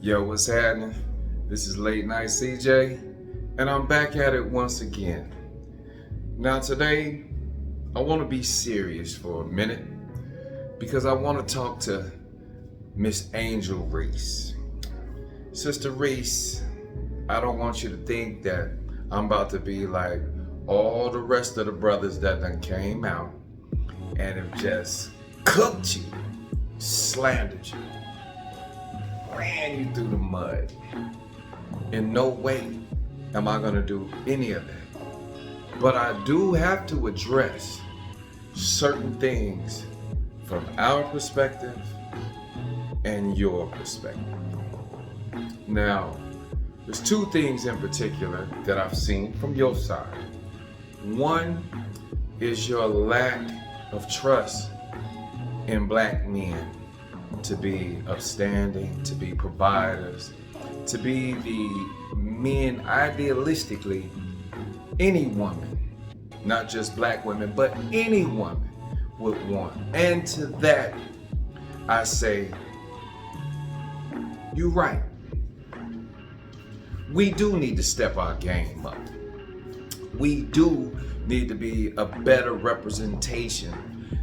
Yo, what's happening? This is Late Night CJ, and I'm back at it once again. Now, today, I want to be serious for a minute because I want to talk to Miss Angel Reese. Sister Reese, I don't want you to think that I'm about to be like all the rest of the brothers that done came out and have just cooked you, slandered you, ran you through the mud. In no way am I gonna do any of that. But I do have to address certain things from our perspective and your perspective. Now, there's two things in particular that I've seen from your side. One is your lack of trust in black men to be upstanding, to be providers, to be the men idealistically any woman, not just black women, but any woman would want. And to that, I say, you're right. We do need to step our game up. We do need to be a better representation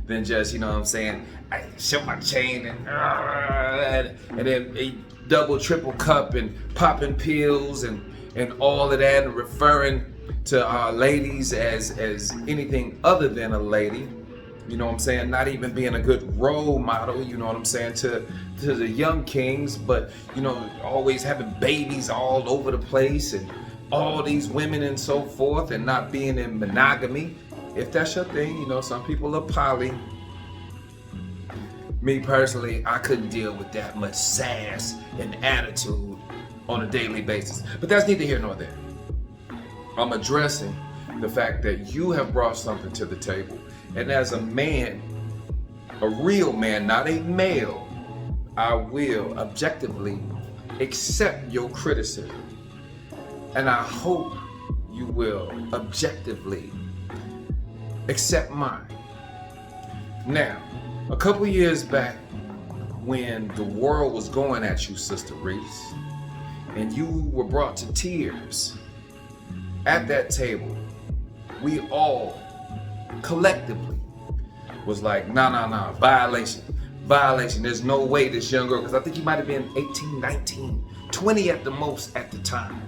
than just, you know what I'm saying, I show my chain and then a double, triple cup and popping pills and all of that and referring to our ladies as anything other than a lady. You know what I'm saying? Not even being a good role model, you know what I'm saying, to the young kings, but, you know, always having babies all over the place and all these women and so forth and not being in monogamy. If that's your thing, you know, some people are poly. Me personally, I couldn't deal with that much sass and attitude on a daily basis. But that's neither here nor there. I'm addressing the fact that you have brought something to the table. And as a man, a real man, not a male, I will objectively accept your criticism. And I hope you will objectively accept mine. Now, a couple years back, when the world was going at you, Sister Reese, and you were brought to tears at that table, we all collectively was like, nah, violation. There's no way this young girl, because I think you might have been 18, 19, 20 at the most at the time.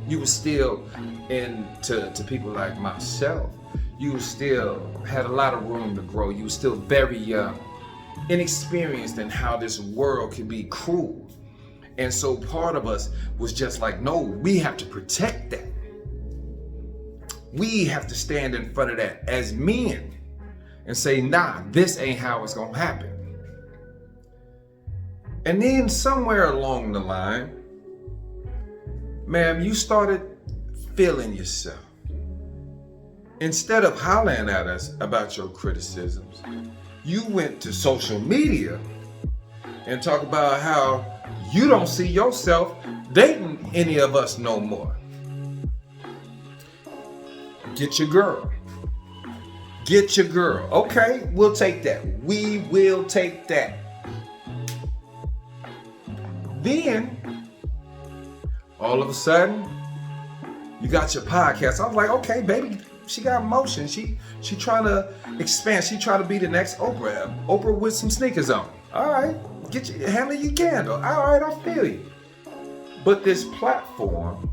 You were still to people like myself. You still had a lot of room to grow. You were still very young, inexperienced in how this world can be cruel. And so part of us was just like, no, we have to protect that. We have to stand in front of that as men and say, nah, this ain't how it's gonna happen. And then somewhere along the line, ma'am, you started feeling yourself. Instead of hollering at us about your criticisms, you went to social media and talk about how you don't see yourself dating any of us no more. Get your girl. Get your girl. Okay, we'll take that. We will take that. Then, all of a sudden, you got your podcast. I was like, okay, baby, she got motion. She trying to expand. She trying to be the next Oprah. Oprah with some sneakers on. All right, handle your candle. All right, I feel you. But this platform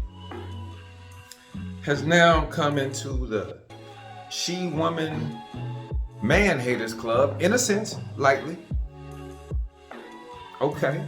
has now come into the she-woman man-haters club, in a sense, lightly. Okay.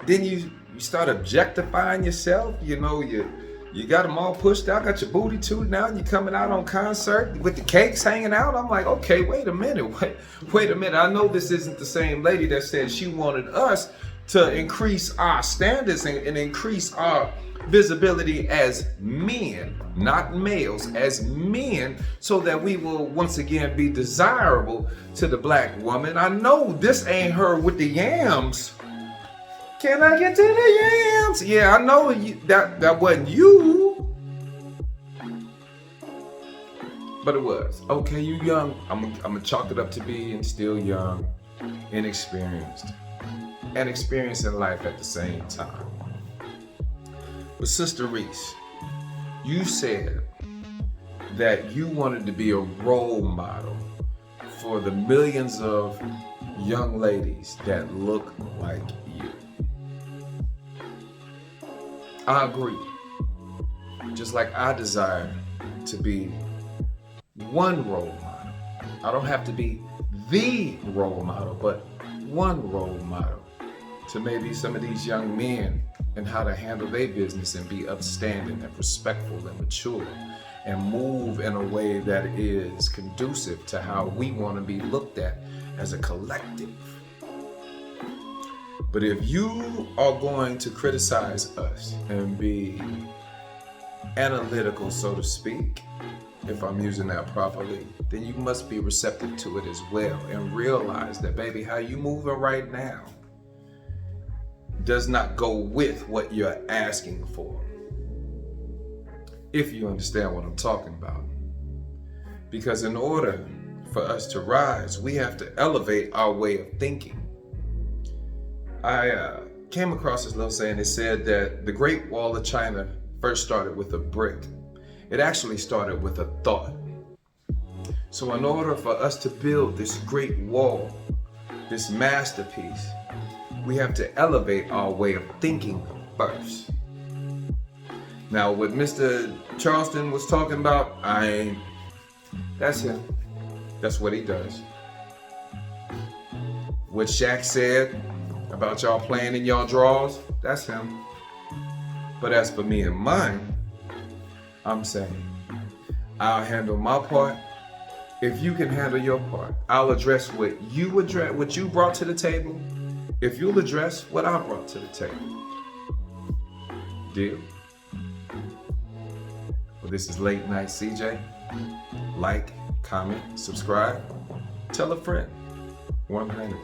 Then you start objectifying yourself. You know, you got them all pushed out, got your booty tooted out, and you're coming out on concert with the cakes hanging out. I'm like, okay, wait a minute. I know this isn't the same lady that said she wanted us to increase our standards and increase our visibility as men, not males, as men, so that we will once again be desirable to the black woman. I know this ain't her with the yams. Can I get to the yams? Yeah, I know that wasn't you. But it was. Okay, you young. I'm gonna chalk it up to being still young, inexperienced. and experiencing life at the same time. But Sister Reese, you said that you wanted to be a role model for the millions of young ladies that look like you. I agree. Just like I desire to be one role model. I don't have to be the role model, but one role model to maybe some of these young men and how to handle their business and be upstanding and respectful and mature and move in a way that is conducive to how we want to be looked at as a collective. But if you are going to criticize us and be analytical, so to speak, if I'm using that properly, then you must be receptive to it as well and realize that, baby, how you moving right now does not go with what you're asking for. If you understand what I'm talking about. Because in order for us to rise, we have to elevate our way of thinking. I came across this little saying. It said that the Great Wall of China first started with a brick. It actually started with a thought. So in order for us to build this great wall, this masterpiece, we have to elevate our way of thinking first. Now, what Mr. Charleston was talking about, that's him. That's what he does. What Shaq said about y'all playing in y'all drawers, that's him. But as for me and mine, I'm saying, I'll handle my part. If you can handle your part, I'll address what you brought to the table. If you'll address what I brought to the table. Deal? Well, this is Late Night CJ. Like, comment, subscribe, tell a friend. 100.